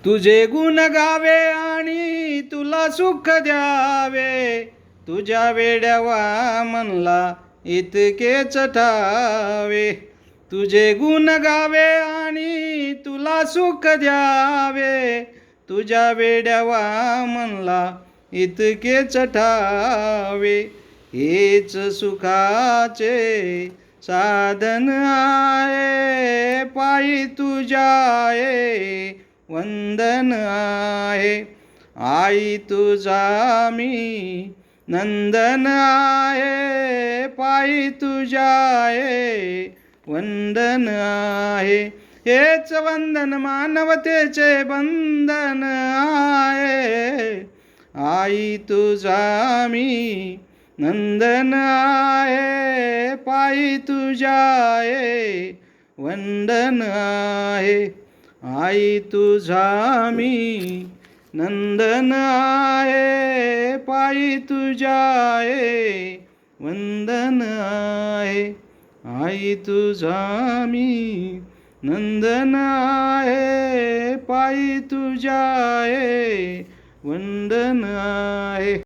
तुझे गुण गावे आणि तुला सुख द्यावे, तुझ्या वेड्यावा मनला इतकेच ठावे. तुझे गुण गावे आणि तुला सुख द्यावे, तुझ्या वेड्यावा मनला इतकेच ठावे. हेच सुखाचे साधन आहे, पायी तुझ्या आहे वंदन आहे. आई तुझा मी नंदन आहे, पायी तुझ्या आहे वंदन आहे. हेच वंदन मानवतेचे बंधन आहे. आई तुझा मी नंदन आहे, पायी तुझ्या आहे वंदन आहे. आई तुझा मी नंदन आहे, पायी तुझ्या आहे वंदन आहे. आई तुझा मी नंदन आहे, पायी तुझ्या आहे वंदन आहे.